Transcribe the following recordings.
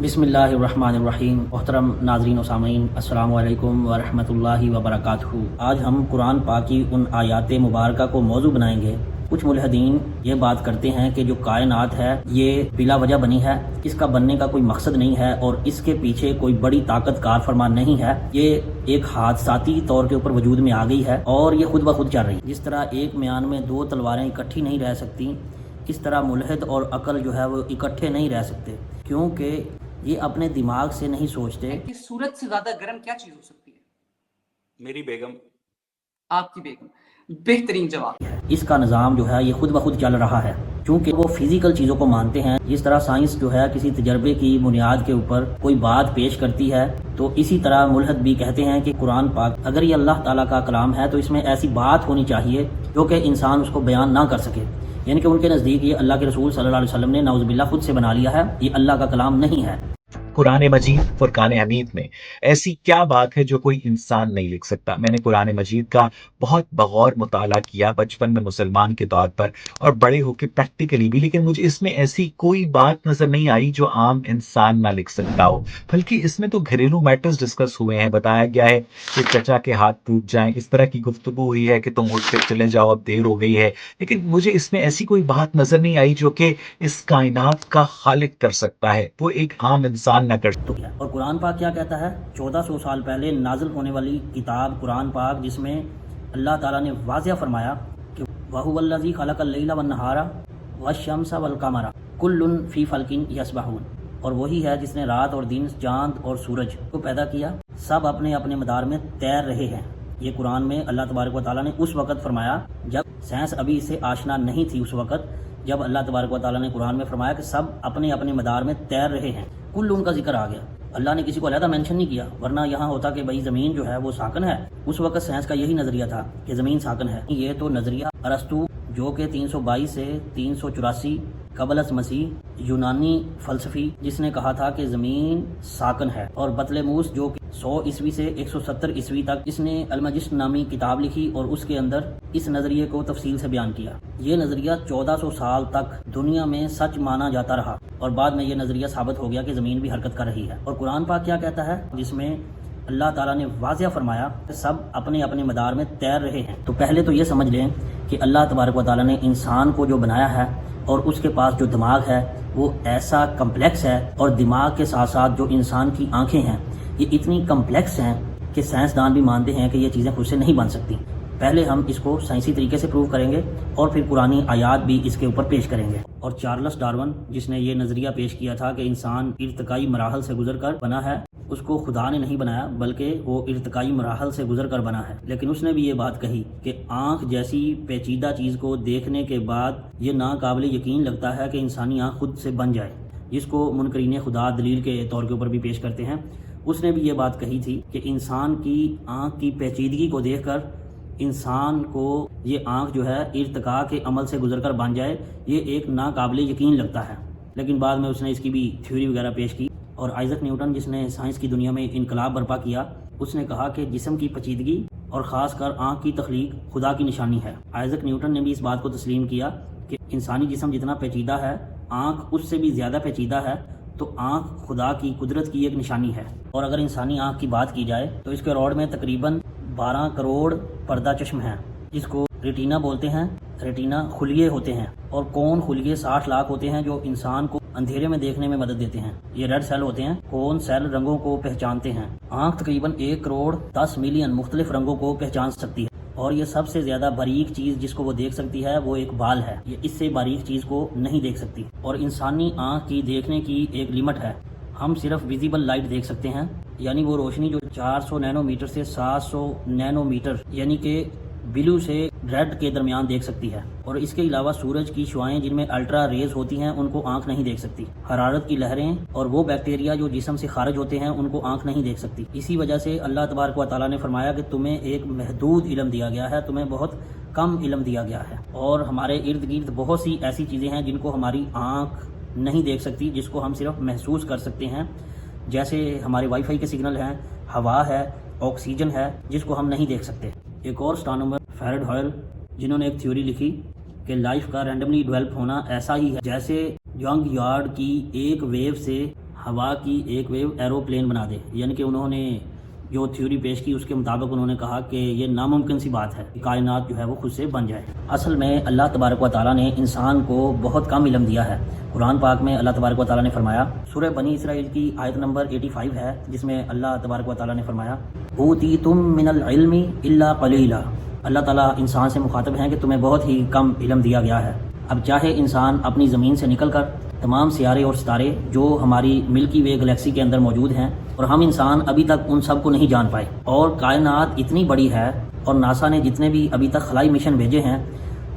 بسم اللہ الرحمن الرحیم۔ محترم ناظرین و سامعین، السلام علیکم ورحمۃ اللہ وبرکاتہ۔ آج ہم قرآن پاک کی ان آیات مبارکہ کو موضوع بنائیں گے۔ کچھ ملحدین یہ بات کرتے ہیں کہ جو کائنات ہے یہ بلا وجہ بنی ہے، اس کا بننے کا کوئی مقصد نہیں ہے اور اس کے پیچھے کوئی بڑی طاقت کار فرما نہیں ہے، یہ ایک حادثاتی طور کے اوپر وجود میں آ گئی ہے اور یہ خود بخود چل رہی ہے۔ جس طرح ایک میان میں دو تلواریں اکٹھی نہیں رہ سکتی، اس طرح ملحد اور عقل جو ہے وہ اکٹھے نہیں رہ سکتے، کیونکہ یہ اپنے دماغ سے نہیں سوچتے کہ سورج سے زیادہ گرم کیا چیز ہو سکتی ہے؟ میری بیگم۔ آپ کی بیگم۔ بہترین جواب۔ اس کا نظام جو ہے یہ خود بخود چل رہا ہے، چونکہ وہ فزیکل چیزوں کو مانتے ہیں۔ جس طرح سائنس جو ہے کسی تجربے کی بنیاد کے اوپر کوئی بات پیش کرتی ہے، تو اسی طرح ملحد بھی کہتے ہیں کہ قرآن پاک اگر یہ اللہ تعالیٰ کا کلام ہے تو اس میں ایسی بات ہونی چاہیے جو کہ انسان اس کو بیان نہ کر سکے، یعنی کہ ان کے نزدیک یہ اللہ کے رسول صلی اللہ علیہ وسلم نے نعوذ باللہ خود سے بنا لیا ہے، یہ اللہ کا کلام نہیں ہے۔ قرآن مجید فرقان حمید میں ایسی کیا بات ہے جو کوئی انسان نہیں لکھ سکتا؟ میں نے قرآن مجید کا بہت بغور مطالعہ کیا بچپن میں مسلمان کے طور پر اور بڑے ہو کے پریکٹیکلی بھی، لیکن مجھے اس میں ایسی کوئی بات نظر نہیں آئی جو عام انسان نہ لکھ سکتا ہو۔ بلکہ اس میں تو گھریلو میٹرز ڈسکس ہوئے ہیں، بتایا گیا ہے کہ چچا کے ہاتھ ٹوٹ جائیں، اس طرح کی گفتگو ہوئی ہے کہ تم اٹھ کے چلے جاؤ اب دیر ہو گئی ہے، لیکن مجھے اس میں ایسی کوئی بات نظر نہیں آئی جو کہ اس کائنات کا خالق کر سکتا ہے، وہ ایک عام انسان نہ کر سکتا۔ اور قرآن پاک کیا کہتا ہے؟ 1400 سال پہلے نازل ہونے والی کتاب قرآن پاک، جس میں اللہ تعالیٰ نے واضح فرمایا کہ وَهُوَ الَّذِي خَلَقَ اللَّيْلَ وَالنَّهَارَ وَالشَّمْسَ وَالْقَمَرَ كُلٌّ فِي فَلْكٍ يَسْبَحُونَ، اور وہی ہے جس نے رات اور دن، چاند اور سورج کو پیدا کیا، سب اپنے اپنے مدار میں تیر رہے ہیں۔ یہ قرآن میں اللہ تبارک و تعالیٰ نے اس وقت فرمایا جب سائنس ابھی اس سے آشنا نہیں تھی، اس وقت جب اللہ تبارک و تعالیٰ نے قرآن میں فرمایا کہ سب اپنے اپنے مدار میں تیر رہے ہیں، کل ان کا ذکر آ گیا۔ اللہ نے کسی کو علیحدہ مینشن نہیں کیا، ورنہ یہاں ہوتا کہ بھائی زمین جو ہے وہ ساکن ہے۔ اس وقت سائنس کا یہی نظریہ تھا کہ زمین ساکن ہے۔ یہ تو نظریہ ارسطو جو کہ 322 سے 384 قبل از مسیح یونانی فلسفی، جس نے کہا تھا کہ زمین ساکن ہے، اور بطلموس جو کہ 100 عیسوی سے 170 عیسوی تک اس نے المجسٹ نامی کتاب لکھی اور اس کے اندر اس نظریے کو تفصیل سے بیان کیا۔ یہ نظریہ 1400 سال تک دنیا میں سچ مانا جاتا رہا اور بعد میں یہ نظریہ ثابت ہو گیا کہ زمین بھی حرکت کر رہی ہے۔ اور قرآن پاک کیا کہتا ہے؟ جس میں اللہ تعالیٰ نے واضح فرمایا کہ سب اپنے اپنے مدار میں تیر رہے ہیں۔ تو پہلے تو یہ سمجھ لیں کہ اللہ تبارک و تعالیٰ نے انسان کو جو بنایا ہے اور اس کے پاس جو دماغ ہے وہ ایسا کمپلیکس ہے، اور دماغ کے ساتھ ساتھ جو انسان کی آنکھیں ہیں یہ اتنی کمپلیکس ہیں کہ سائنسدان بھی مانتے ہیں کہ یہ چیزیں خود سے نہیں بن سکتی۔ پہلے ہم اس کو سائنسی طریقے سے پروو کریں گے اور پھر قرآنی آیات بھی اس کے اوپر پیش کریں گے۔ اور چارلس ڈارون، جس نے یہ نظریہ پیش کیا تھا کہ انسان ارتقائی مراحل سے گزر کر بنا ہے، اس کو خدا نے نہیں بنایا بلکہ وہ ارتقائی مراحل سے گزر کر بنا ہے، لیکن اس نے بھی یہ بات کہی کہ آنکھ جیسی پیچیدہ چیز کو دیکھنے کے بعد یہ ناقابل یقین لگتا ہے کہ انسانی آنکھ خود سے بن جائے، جس کو منکرین خدا دلیل کے طور کے اوپر بھی پیش کرتے ہیں۔ اس نے بھی یہ بات کہی تھی کہ انسان کی آنکھ کی پیچیدگی کو دیکھ کر انسان کو یہ آنکھ جو ہے ارتقاء کے عمل سے گزر کر بن جائے، یہ ایک ناقابل یقین لگتا ہے۔ لیکن بعد میں اس نے اس کی بھی تھیوری وغیرہ پیش کی۔ اور آئزک نیوٹن، جس نے سائنس کی دنیا میں انقلاب برپا کیا، اس نے کہا کہ جسم کی پیچیدگی اور خاص کر آنکھ کی تخلیق خدا کی نشانی ہے۔ آئزک نیوٹن نے بھی اس بات کو تسلیم کیا کہ انسانی جسم جتنا پیچیدہ ہے، آنکھ اس سے بھی زیادہ پیچیدہ ہے، تو آنکھ خدا کی قدرت کی ایک نشانی ہے۔ اور اگر انسانی آنکھ کی بات کی جائے تو اس کے روڈ میں تقریباً 12 کروڑ پردہ چشم ہیں، جس کو ریٹینا بولتے ہیں۔ ریٹینا خلیے ہوتے ہیں، اور کون خلیے 60 لاکھ ہوتے ہیں جو انسان کو اندھیرے میں دیکھنے میں مدد دیتے ہیں۔ یہ ریڈ سیل ہوتے ہیں۔ کون سیل رنگوں کو پہچانتے ہیں۔ آنکھ تقریباً 1 کروڑ 10 ملین مختلف رنگوں کو پہچان سکتی ہے، اور یہ سب سے زیادہ باریک چیز جس کو وہ دیکھ سکتی ہے وہ ایک بال ہے، یہ اس سے باریک چیز کو نہیں دیکھ سکتی۔ اور انسانی آنکھ کی دیکھنے کی ایک لمٹ ہے، ہم صرف ویزیبل لائٹ دیکھ سکتے ہیں، یعنی وہ روشنی جو 400 نینو میٹر سے 700 نینو میٹر یعنی کہ بلو سے ریڈ کے درمیان دیکھ سکتی ہے۔ اور اس کے علاوہ سورج کی شعاعیں جن میں الٹرا ریز ہوتی ہیں ان کو آنکھ نہیں دیکھ سکتی۔ حرارت کی لہریں اور وہ بیکٹیریا جو جسم سے خارج ہوتے ہیں ان کو آنکھ نہیں دیکھ سکتی۔ اسی وجہ سے اللہ تبارک و تعالیٰ نے فرمایا کہ تمہیں ایک محدود علم دیا گیا ہے، تمہیں بہت کم علم دیا گیا ہے، اور ہمارے ارد گرد بہت سی ایسی چیزیں ہیں جن کو ہماری آنکھ نہیں دیکھ سکتی، جس کو ہم صرف محسوس کر سکتے ہیں، جیسے ہمارے وائی فائی کے سگنل ہیں، ہوا ہے، آکسیجن ہے، جس کو ہم نہیں دیکھ سکتے۔ ایک اور اسٹرانومر فیرڈ ہائل، جنہوں نے ایک تھیوری لکھی کہ لائف کا رینڈملی ڈیولپ ہونا ایسا ہی ہے جیسے ینگ یارڈ کی ایک ویو سے ہوا کی ایک ویو ایروپلین بنا دے، یعنی کہ انہوں نے جو تھیوری پیش کی اس کے مطابق انہوں نے کہا کہ یہ ناممکن سی بات ہے کہ کائنات جو ہے وہ خود سے بن جائے۔ اصل میں اللہ تبارک و تعالیٰ نے انسان کو بہت کم علم دیا ہے۔ قرآن پاک میں اللہ تبارک و تعالیٰ نے فرمایا، سورہ بنی اسرائیل کی آیت نمبر 85 ہے، جس میں اللہ تبارک و تعالیٰ نے فرمایا اوتیتم من العلم الا قلیلا۔ اللہ تعالیٰ انسان سے مخاطب ہیں کہ تمہیں بہت ہی کم علم دیا گیا ہے۔ اب چاہے انسان اپنی زمین سے نکل کر تمام سیارے اور ستارے جو ہماری ملکی وے گلیکسی کے اندر موجود ہیں، اور ہم انسان ابھی تک ان سب کو نہیں جان پائے، اور کائنات اتنی بڑی ہے، اور ناسا نے جتنے بھی ابھی تک خلائی مشن بھیجے ہیں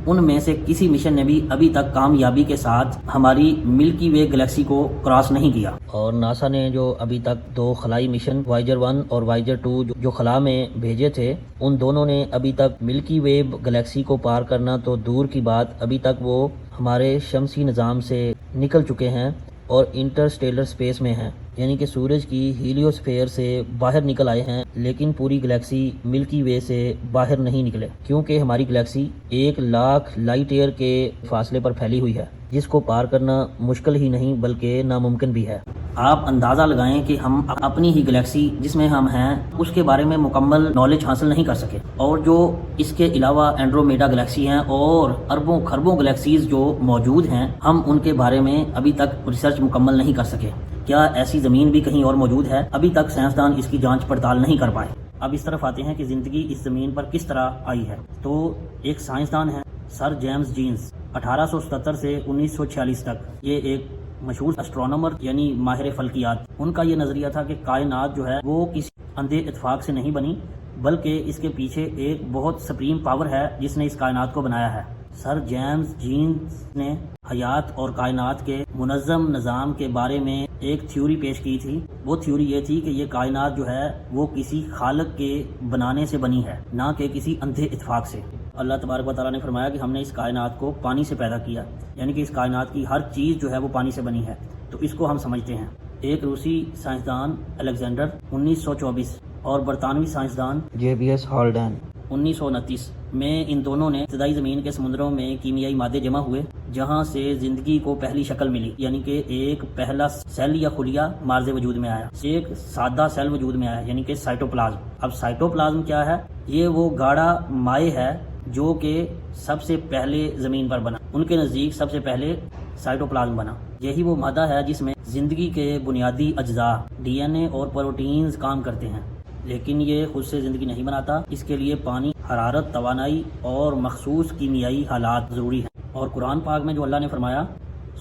ان میں سے کسی مشن نے بھی ابھی تک کامیابی کے ساتھ ہماری ملکی وے گلیکسی کو کراس نہیں کیا۔ اور ناسا نے جو ابھی تک 2 خلائی مشن وائجر 1 اور وائجر 2 جو خلا میں بھیجے تھے، ان دونوں نے ابھی تک ملکی وے گلیکسی کو پار کرنا تو دور کی بات، ابھی تک وہ ہمارے شمسی نظام سے نکل چکے ہیں اور انٹرسٹیلر سپیس میں ہیں، یعنی کہ سورج کی ہیلیوسفیئر سے باہر نکل آئے ہیں، لیکن پوری گلیکسی ملکی وے سے باہر نہیں نکلے، کیونکہ ہماری گلیکسی 1,00,000 لائٹ ایئر کے فاصلے پر پھیلی ہوئی ہے، جس کو پار کرنا مشکل ہی نہیں بلکہ ناممکن بھی ہے۔ آپ اندازہ لگائیں کہ ہم اپنی ہی گلیکسی جس میں ہم ہیں اس کے بارے میں مکمل نالج حاصل نہیں کر سکے، اور جو اس کے علاوہ اینڈرومیڈا گلیکسی ہیں اور اربوں خربوں گلیکسیز جو موجود ہیں، ہم ان کے بارے میں ابھی تک ریسرچ مکمل نہیں کر سکے۔ کیا ایسی زمین بھی کہیں اور موجود ہے؟ ابھی تک سائنسدان اس کی جانچ پڑتال نہیں کر پائے۔ اب اس طرف آتے ہیں کہ زندگی اس زمین پر کس طرح آئی ہے۔ تو ایک سائنسدان ہے سر جیمز جینز، 1877 سے 1946 تک، یہ ایک مشہور اسٹرونومر یعنی ماہر فلکیات۔ ان کا یہ نظریہ تھا کہ کائنات جو ہے وہ کسی اندھے اتفاق سے نہیں بنی، بلکہ اس کے پیچھے ایک بہت سپریم پاور ہے جس نے اس کائنات کو بنایا ہے۔ سر جیمز جینز نے حیات اور کائنات کے منظم نظام کے بارے میں ایک تھیوری پیش کی تھی۔ وہ تھیوری یہ تھی کہ یہ کائنات جو ہے وہ کسی خالق کے بنانے سے بنی ہے، نہ کہ کسی اندھے اتفاق سے۔ اللہ تبارک و تعالیٰ نے فرمایا کہ ہم نے اس کائنات کو پانی سے پیدا کیا، یعنی کہ اس کائنات کی ہر چیز جو ہے وہ پانی سے بنی ہے، تو اس کو ہم سمجھتے ہیں۔ ایک روسی سائنسدان الیگزینڈر 1924 اور برطانوی سائنسدان JBS ہالڈین 1929 میں، ان دونوں نے ابتدائی زمین کے سمندروں میں کیمیائی مادے جمع ہوئے جہاں سے زندگی کو پہلی شکل ملی، یعنی کہ ایک پہلا سیل یا خلیہ مارز وجود میں آیا، ایک سادہ سیل وجود میں آیا، یعنی کہ سائٹوپلازم۔ اب سائٹوپلازم کیا ہے؟ یہ وہ گاڑھا مائع ہے جو کہ سب سے پہلے زمین پر بنا، ان کے نزدیک سب سے پہلے سائٹوپلازم بنا۔ یہی وہ مادہ ہے جس میں زندگی کے بنیادی اجزاء DNA اور پروٹینز کام کرتے ہیں، لیکن یہ خود سے زندگی نہیں بناتا، اس کے لیے پانی، حرارت، توانائی اور مخصوص کیمیائی حالات ضروری ہیں۔ اور قرآن پاک میں جو اللہ نے فرمایا،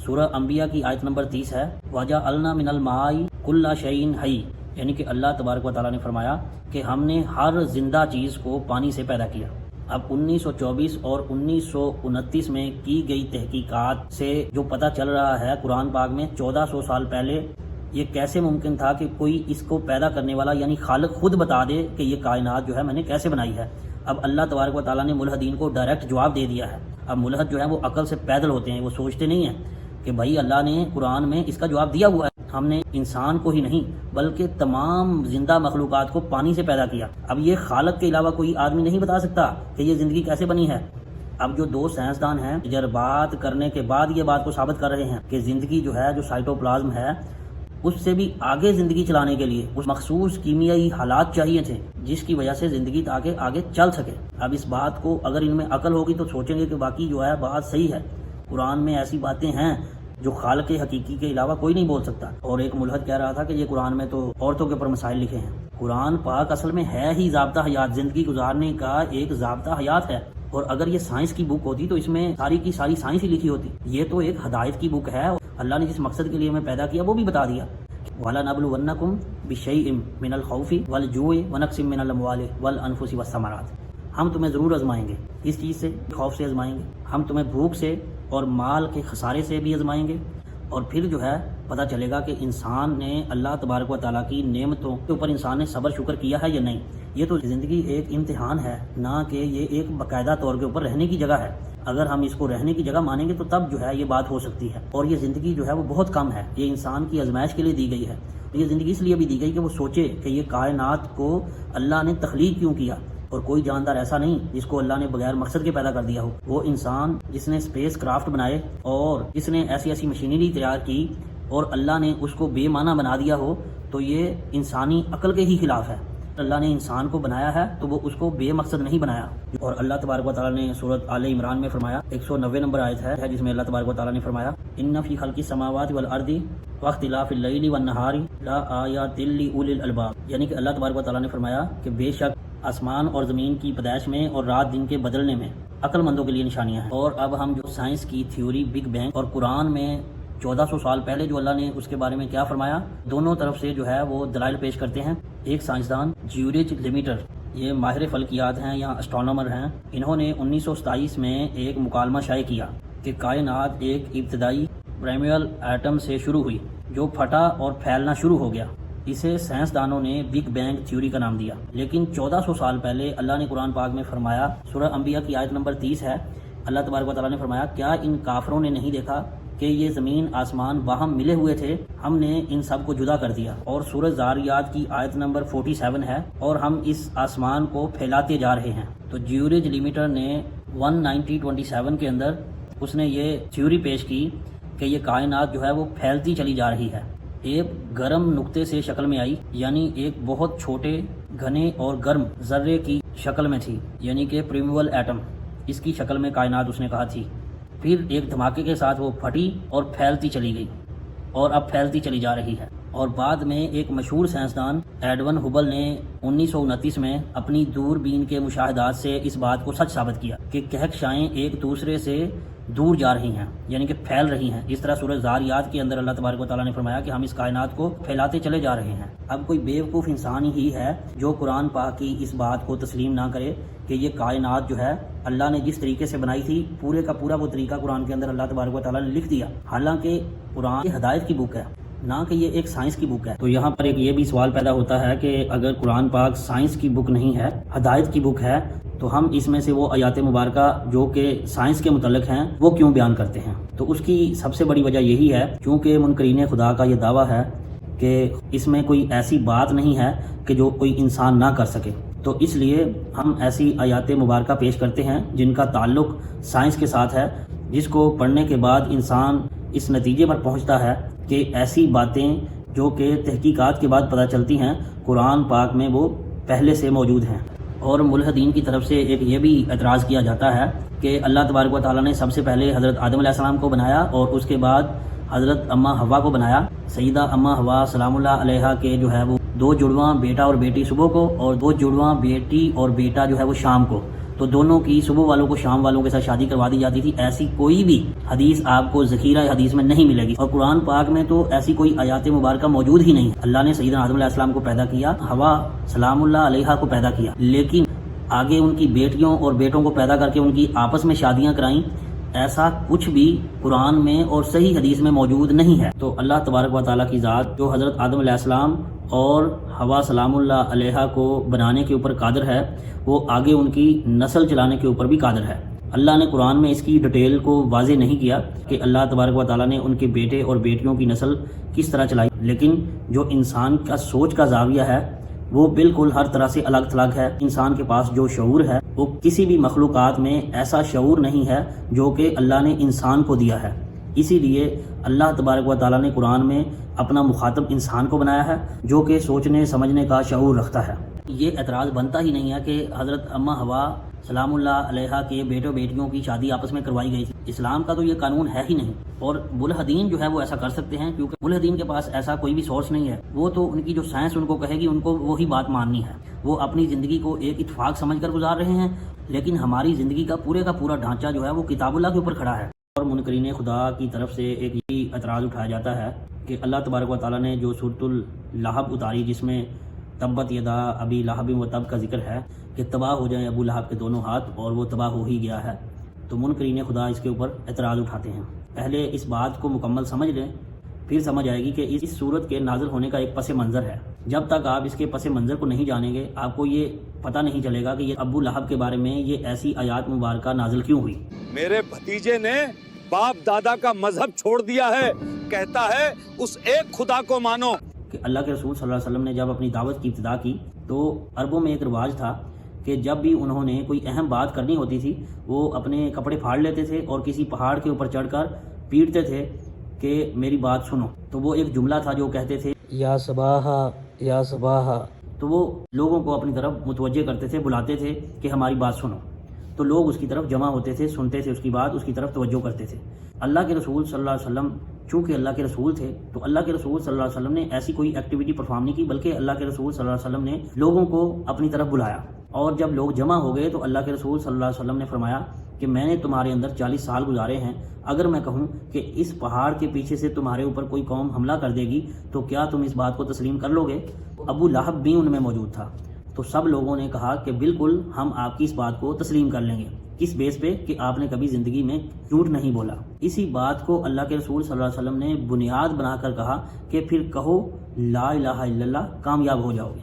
سورہ انبیاء کی آیت نمبر 30 ہے، وَجَعَلْنَا مِنَ الْمَاءِ كُلَّ شَيْءٍ حَيٍّ، یعنی کہ اللہ تبارک و تعالیٰ نے فرمایا کہ ہم نے ہر زندہ چیز کو پانی سے پیدا کیا۔ اب 1924 اور 1929 میں کی گئی تحقیقات سے جو پتہ چل رہا ہے قرآن پاک میں 1400 سال پہلے یہ کیسے ممکن تھا کہ کوئی اس کو پیدا کرنے والا یعنی خالق خود بتا دے کہ یہ کائنات جو ہے میں نے کیسے بنائی ہے۔ اب اللہ تبارک و تعالیٰ نے ملحدین کو ڈائریکٹ جواب دے دیا ہے۔ اب ملحد جو ہے وہ عقل سے پیدل ہوتے ہیں، وہ سوچتے نہیں ہیں کہ بھائی اللہ نے قرآن میں اس کا جواب دیا ہوا ہے، ہم نے انسان کو ہی نہیں بلکہ تمام زندہ مخلوقات کو پانی سے پیدا کیا۔ اب یہ خالق کے علاوہ کوئی آدمی نہیں بتا سکتا کہ یہ زندگی کیسے بنی ہے۔ اب جو 2 سائنسدان ہیں تجربات کرنے کے بعد یہ بات کو ثابت کر رہے ہیں کہ زندگی جو ہے جو سائٹوپلازم ہے اس سے بھی آگے زندگی چلانے کے لیے اس مخصوص کیمیائی حالات چاہیے تھے جس کی وجہ سے زندگی تاکہ آگے چل سکے۔ اب اس بات کو اگر ان میں عقل ہوگی تو سوچیں گے کہ باقی جو ہے بات صحیح ہے، قرآن میں ایسی باتیں ہیں جو خالق حقیقی کے علاوہ کوئی نہیں بول سکتا۔ اور ایک ملحد کہہ رہا تھا کہ یہ قرآن میں تو عورتوں کے اوپر مسائل لکھے ہیں۔ قرآن پاک اصل میں ہے ہی ضابطہ حیات، زندگی گزارنے کا ایک ضابطہ حیات ہے، اور اگر یہ سائنس کی بک ہوتی تو اس میں ساری کی ساری سائنس ہی لکھی ہوتی۔ یہ تو ایک ہدایت کی بک ہے، اللہ نے جس مقصد کے لیے ہمیں پیدا کیا وہ بھی بتا دیا۔ وَلَنَبْلُوَنَّكُمْ بِشَيْءٍ مِّنَ الْخَوْفِ وَالْجُوعِ وَنَقْصٍ مِّنَ الْأَمْوَالِ وَالْأَنفُسِ وَالثَّمَرَاتِ، ہم تمہیں ضرور آزمائیں گے، اس چیز سے خوف سے آزمائیں گے، ہم تمہیں بھوک سے اور مال کے خسارے سے بھی آزمائیں گے، اور پھر جو ہے پتہ چلے گا کہ انسان نے اللہ تبارک و تعالیٰ کی نعمتوں کے اوپر انسان نے صبر شکر کیا ہے یا نہیں۔ یہ تو زندگی ایک امتحان ہے، نہ کہ یہ ایک باقاعدہ طور کے اوپر رہنے کی جگہ ہے۔ اگر ہم اس کو رہنے کی جگہ مانیں گے تو تب جو ہے یہ بات ہو سکتی ہے، اور یہ زندگی جو ہے وہ بہت کم ہے، یہ انسان کی آزمائش کے لیے دی گئی ہے۔ یہ زندگی اس لیے بھی دی گئی کہ وہ سوچے کہ یہ کائنات کو اللہ نے تخلیق کیوں کیا، اور کوئی جاندار ایسا نہیں جس کو اللہ نے بغیر مقصد کے پیدا کر دیا ہو۔ وہ انسان جس نے اسپیس کرافٹ بنائے اور جس نے ایسی ایسی مشینری تیار کی اور اللہ نے اس کو بے معنی بنا دیا ہو تو یہ انسانی عقل کے ہی خلاف ہے۔ اللہ نے انسان کو بنایا ہے تو وہ اس کو بے مقصد نہیں بنایا۔ اور اللہ تبارک و تعالیٰ نے سورۃ آل عمران میں فرمایا، 190 نمبر آیت ہے جس میں اللہ تبارک و تعالیٰ نے فرمایا، ان فی خلق السماوات والارض واختلاف اللیل والنہار لآیات لأولی الالباب، یعنی کہ اللہ تبارک و تعالیٰ نے فرمایا کہ بے شک آسمان اور زمین کی پیدائش میں اور رات دن کے بدلنے میں عقل مندوں کے لیے نشانیاں ہیں۔ اور اب ہم جو سائنس کی تھیوری بگ بینگ اور قرآن میں 1400 سال پہلے جو اللہ نے اس کے بارے میں کیا فرمایا، دونوں طرف سے جو ہے وہ دلائل پیش کرتے ہیں۔ ایک سائنسدان جیورج لیمیٹر، یہ ماہر فلکیات ہیں یا اسٹرانومر ہیں، انہوں نے 1927 میں ایک مکالمہ شائع کیا کہ کائنات ایک ابتدائی پرائمیول ایٹم سے شروع ہوئی جو پھٹا اور پھیلنا شروع ہو گیا۔ اسے سائنسدانوں نے بگ بینگ تھیوری کا نام دیا۔ لیکن 1400 سال پہلے اللہ نے قرآن پاک میں فرمایا، سورہ انبیاء کی آیت نمبر 30 ہے، اللہ تبارک و تعالیٰ نے فرمایا، کیا ان کافروں نے نہیں دیکھا کہ یہ زمین آسمان باہم ملے ہوئے تھے، ہم نے ان سب کو جدا کر دیا۔ اور سورہ زاریات کی آیت نمبر 47 ہے، اور ہم اس آسمان کو پھیلاتے جا رہے ہیں۔ تو جیورج لیمیٹر نے 1927 کے اندر اس نے یہ تھیوری پیش کی کہ یہ کائنات جو ہے وہ پھیلتی چلی جا رہی ہے، ایک گرم نقطے سے شکل میں آئی، یعنی ایک بہت چھوٹے گھنے اور گرم ذرے کی شکل میں تھی، یعنی کہ پریمیول ایٹم، اس کی شکل میں کائنات اس نے کہا تھی۔ پھر ایک دھماکے کے ساتھ وہ پھٹی اور پھیلتی چلی گئی، اور اب پھیلتی چلی جا رہی ہے۔ اور بعد میں ایک مشہور سائنسدان ایڈون ہبل نے 1929 میں اپنی دوربین کے مشاہدات سے اس بات کو سچ ثابت کیا کہ کہکشائیں ایک دوسرے سے دور جا رہی ہیں، یعنی کہ پھیل رہی ہیں۔ اس طرح سورہ زاریات کے اندر اللہ تبارک و تعالیٰ نے فرمایا کہ ہم اس کائنات کو پھیلاتے چلے جا رہے ہیں۔ اب کوئی بیوقوف انسان ہی ہے جو قرآن پاک کی اس بات کو تسلیم نہ کرے کہ یہ کائنات جو ہے اللہ نے جس طریقے سے بنائی تھی، پورے کا پورا وہ طریقہ قرآن کے اندر اللہ تبارک و تعالیٰ نے لکھ دیا، حالانکہ قرآن ہدایت کی بک ہے، نہ کہ یہ ایک سائنس کی بک ہے۔ تو یہاں پر ایک یہ بھی سوال پیدا ہوتا ہے کہ اگر قرآن پاک سائنس کی بک نہیں ہے، ہدایت کی بک ہے، تو ہم اس میں سے وہ آیات مبارکہ جو کہ سائنس کے متعلق ہیں وہ کیوں بیان کرتے ہیں؟ تو اس کی سب سے بڑی وجہ یہی ہے چونکہ منکرین خدا کا یہ دعویٰ ہے کہ اس میں کوئی ایسی بات نہیں ہے کہ جو کوئی انسان نہ کر سکے، تو اس لیے ہم ایسی آیات مبارکہ پیش کرتے ہیں جن کا تعلق سائنس کے ساتھ ہے، جس کو پڑھنے کے بعد انسان اس نتیجے پر پہنچتا ہے کہ ایسی باتیں جو کہ تحقیقات کے بعد پتہ چلتی ہیں قرآن پاک میں وہ پہلے سے موجود ہیں۔ اور ملحدین کی طرف سے ایک یہ بھی اعتراض کیا جاتا ہے کہ اللہ تبارک و تعالیٰ نے سب سے پہلے حضرت آدم علیہ السلام کو بنایا اور اس کے بعد حضرت اماں حوا کو بنایا۔ سیدہ اماں حوا سلام اللہ علیہا کے جو ہے وہ 2 جڑواں بیٹا اور بیٹی صبح کو، اور 2 جڑواں بیٹی اور بیٹا جو ہے وہ شام کو، تو دونوں کی صبح والوں کو شام والوں کے ساتھ شادی کروا دی جاتی تھی۔ ایسی کوئی بھی حدیث آپ کو ذخیرہ حدیث میں نہیں ملے گی، اور قرآن پاک میں تو ایسی کوئی آیات مبارکہ موجود ہی نہیں ہے۔ اللہ نے سیدنا آدم علیہ السلام کو پیدا کیا، حوا سلام اللہ علیہا کو پیدا کیا، لیکن آگے ان کی بیٹیوں اور بیٹوں کو پیدا کر کے ان کی آپس میں شادیاں کرائیں، ایسا کچھ بھی قرآن میں اور صحیح حدیث میں موجود نہیں ہے۔ تو اللہ تبارک و تعالیٰ کی ذات جو حضرت آدم علیہ السلام اور حوا سلام اللہ علیہا کو بنانے کے اوپر قادر ہے، وہ آگے ان کی نسل چلانے کے اوپر بھی قادر ہے۔ اللہ نے قرآن میں اس کی ڈیٹیل کو واضح نہیں کیا کہ اللہ تبارک و تعالیٰ نے ان کے بیٹے اور بیٹیوں کی نسل کس طرح چلائی، لیکن جو انسان کا سوچ کا زاویہ ہے وہ بالکل ہر طرح سے الگ تھلگ ہے۔ انسان کے پاس جو شعور ہے وہ کسی بھی مخلوقات میں ایسا شعور نہیں ہے جو کہ اللہ نے انسان کو دیا ہے۔ اسی لیے اللہ تبارک و تعالیٰ نے قرآن میں اپنا مخاطب انسان کو بنایا ہے جو کہ سوچنے سمجھنے کا شعور رکھتا ہے۔ یہ اعتراض بنتا ہی نہیں ہے کہ حضرت اماں حوا سلام اللہ علیہا کے بیٹوں بیٹیوں کی شادی آپس میں کروائی گئی تھی۔ اسلام کا تو یہ قانون ہے ہی نہیں، اور ملحدین جو ہے وہ ایسا کر سکتے ہیں کیونکہ ملحدین کے پاس ایسا کوئی بھی سورس نہیں ہے۔ وہ تو ان کی جو سائنس ان کو کہے گی ان کو وہی بات ماننی ہے۔ وہ اپنی زندگی کو ایک اتفاق سمجھ کر گزار رہے ہیں، لیکن ہماری زندگی کا پورا ڈھانچہ جو ہے وہ کتاب اللہ کے اوپر کھڑا ہے۔ اور منکرین خدا کی طرف سے ایک یہ اعتراض اٹھایا جاتا ہے کہ اللہ تبارک و تعالیٰ نے جو سورۃ اللہب اتاری جس میں تبت یدا ابی لہب و تب کا ذکر ہے کہ تباہ ہو جائیں ابو لہب کے دونوں ہاتھ، اور وہ تباہ ہو ہی گیا ہے، تو منکرین خدا اس کے اوپر اعتراض اٹھاتے ہیں۔ پہلے اس بات کو مکمل سمجھ لیں، پھر سمجھ آئے گی کہ اس صورت کے نازل ہونے کا ایک پس منظر ہے۔ جب تک آپ اس کے پس منظر کو نہیں جانیں گے آپ کو یہ پتہ نہیں چلے گا کہ یہ ابو لہب کے بارے میں یہ ایسی آیات مبارکہ نازل کیوں ہوئی۔ میرے بھتیجے نے باپ دادا کا مذہب چھوڑ دیا ہے، کہتا ہے اس ایک خدا کو مانو۔ کہ اللہ کے رسول صلی اللہ علیہ وسلم نے جب اپنی دعوت کی ابتدا کی تو عربوں میں ایک رواج تھا کہ جب بھی انہوں نے کوئی اہم بات کرنی ہوتی تھی وہ اپنے کپڑے پھاڑ لیتے تھے اور کسی پہاڑ کے اوپر چڑھ کر پیٹتے تھے کہ میری بات سنو، تو وہ ایک جملہ تھا جو کہتے تھے یا صباحا یا صباحا، تو وہ لوگوں کو اپنی طرف متوجہ کرتے تھے، بلاتے تھے کہ ہماری بات سنو، تو لوگ اس کی طرف جمع ہوتے تھے، سنتے تھے اس کی بات، اس کی طرف توجہ کرتے تھے۔ اللہ کے رسول صلی اللہ علیہ وسلم چونکہ اللہ کے رسول تھے، تو اللہ کے رسول صلی اللہ علیہ وسلم نے ایسی کوئی ایکٹیویٹی پرفارم نہیں کی، بلکہ اللہ کے رسول صلی اللہ علیہ وسلم نے لوگوں کو اپنی طرف بلایا، اور جب لوگ جمع ہو گئے تو اللہ کے رسول صلی اللہ علیہ وسلم نے فرمایا کہ میں نے تمہارے اندر 40 سال گزارے ہیں، اگر میں کہوں کہ اس پہاڑ کے پیچھے سے تمہارے اوپر کوئی قوم حملہ کر دے گی تو کیا تم اس بات کو تسلیم کر لو گے؟ ابو لہب بھی ان میں موجود تھا، تو سب لوگوں نے کہا کہ بالکل ہم آپ کی اس بات کو تسلیم کر لیں گے، کس بیس پہ کہ آپ نے کبھی زندگی میں جھوٹ نہیں بولا۔ اسی بات کو اللہ کے رسول صلی اللہ علیہ وسلم نے بنیاد بنا کر کہا کہ پھر کہو لا الہ الا اللہ، کامیاب ہو جاؤ گے،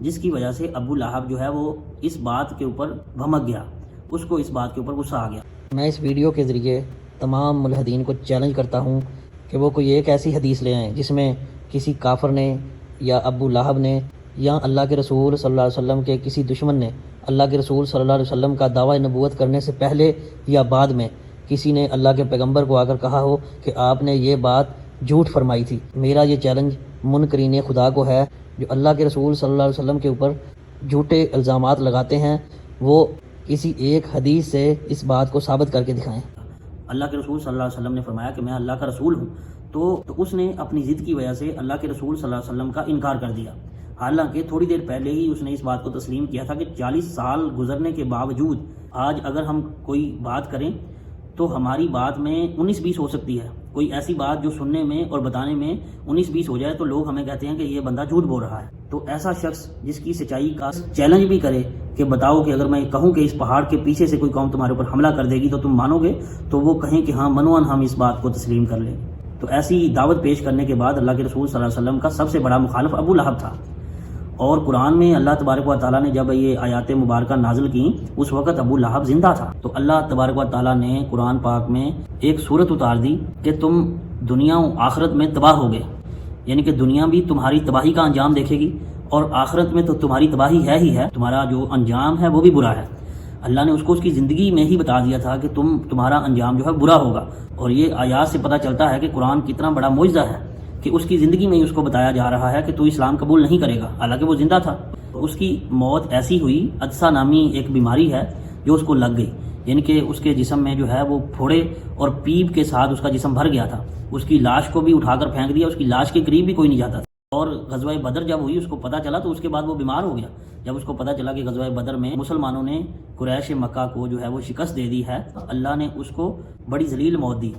جس کی وجہ سے ابو لہب جو ہے وہ اس بات کے اوپر بھمک گیا، اس کو اس بات کے اوپر غصہ آ گیا۔ میں اس ویڈیو کے ذریعے تمام ملحدین کو چیلنج کرتا ہوں کہ وہ کوئی ایک ایسی حدیث لے آئیں جس میں کسی کافر نے یا ابو لہب نے یا اللہ کے رسول صلی اللہ علیہ وسلم کے کسی دشمن نے اللہ کے رسول صلی اللہ علیہ وسلم کا دعویٰ نبوت کرنے سے پہلے یا بعد میں کسی نے اللہ کے پیغمبر کو آ کر کہا ہو کہ آپ نے یہ بات جھوٹ فرمائی تھی۔ میرا یہ چیلنج منکرین خدا کو ہے جو اللہ کے رسول صلی اللہ علیہ وسلم کے اوپر جھوٹے الزامات لگاتے ہیں، وہ کسی ایک حدیث سے اس بات کو ثابت کر کے دکھائیں۔ اللہ کے رسول صلی اللہ علیہ وسلم نے فرمایا کہ میں اللہ کا رسول ہوں، تو اس نے اپنی ضد کی وجہ سے اللہ کے رسول صلی اللہ علیہ وسلم کا انکار کر دیا، حالانکہ تھوڑی دیر پہلے ہی اس نے اس بات کو تسلیم کیا تھا کہ 40 سال گزرنے کے باوجود آج اگر ہم کوئی بات کریں تو ہماری بات میں 19-20 ہو سکتی ہے، کوئی ایسی بات جو سننے میں اور بتانے میں 19-20 ہو جائے تو لوگ ہمیں کہتے ہیں کہ یہ بندہ جھوٹ بول رہا ہے۔ تو ایسا شخص جس کی سچائی کا چیلنج بھی کرے کہ بتاؤ کہ اگر میں کہوں کہ اس پہاڑ کے پیچھے سے کوئی قوم تمہارے اوپر حملہ کر دے گی تو تم مانو گے، تو وہ کہیں کہ ہاں منوان ہم اس بات کو تسلیم کر لیں۔ تو ایسی دعوت پیش کرنے کے بعد اللہ کے رسول صلی اللہ علیہ وسلم کا سب سے بڑا مخالف ابو لہب تھا، اور قرآن میں اللہ تبارک و تعالیٰ نے جب یہ آیات مبارکہ نازل کی اس وقت ابو لہب زندہ تھا، تو اللہ تبارک و تعالیٰ نے قرآن پاک میں ایک صورت اتار دی کہ تم دنیا و آخرت میں تباہ ہو گئے، یعنی کہ دنیا بھی تمہاری تباہی کا انجام دیکھے گی اور آخرت میں تو تمہاری تباہی ہے ہی ہے، تمہارا جو انجام ہے وہ بھی برا ہے۔ اللہ نے اس کو اس کی زندگی میں ہی بتا دیا تھا کہ تمہارا انجام جو ہے برا ہوگا، اور یہ آیات سے پتہ چلتا ہے کہ قرآن کتنا بڑا معجزہ ہے کہ اس کی زندگی میں ہی اس کو بتایا جا رہا ہے کہ تو اسلام قبول نہیں کرے گا، حالانکہ وہ زندہ تھا۔ اس کی موت ایسی ہوئی، عدسہ نامی ایک بیماری ہے جو اس کو لگ گئی، یعنی کہ اس کے جسم میں جو ہے وہ پھوڑے اور پیپ کے ساتھ اس کا جسم بھر گیا تھا، اس کی لاش کو بھی اٹھا کر پھینک دیا، اس کی لاش کے قریب بھی کوئی نہیں جاتا تھا۔ اور غزوہ بدر جب ہوئی اس کو پتہ چلا تو اس کے بعد وہ بیمار ہو گیا، جب اس کو پتہ چلا کہ غزوہ بدر میں مسلمانوں نے قریش مکہ کو جو ہے وہ شکست دے دی ہے، اللہ نے اس کو بڑی ذلیل موت دی،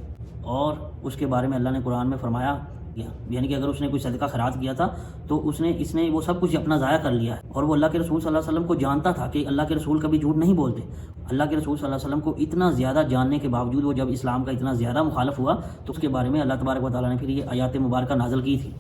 اور اس کے بارے میں اللہ نے قرآن میں فرمایا یعنی کہ اگر اس نے کوئی صدقہ خیرات کیا تھا تو اس نے وہ سب کچھ اپنا ضائع کر لیا ہے، اور وہ اللہ کے رسول صلی اللہ علیہ وسلم کو جانتا تھا کہ اللہ کے رسول کبھی جھوٹ نہیں بولتے۔ اللہ کے رسول صلی اللہ علیہ وسلم کو اتنا زیادہ جاننے کے باوجود وہ جب اسلام کا اتنا زیادہ مخالف ہوا تو اس کے بارے میں اللہ تبارک و تعالیٰ نے پھر یہ آیات مبارکہ نازل کی تھی۔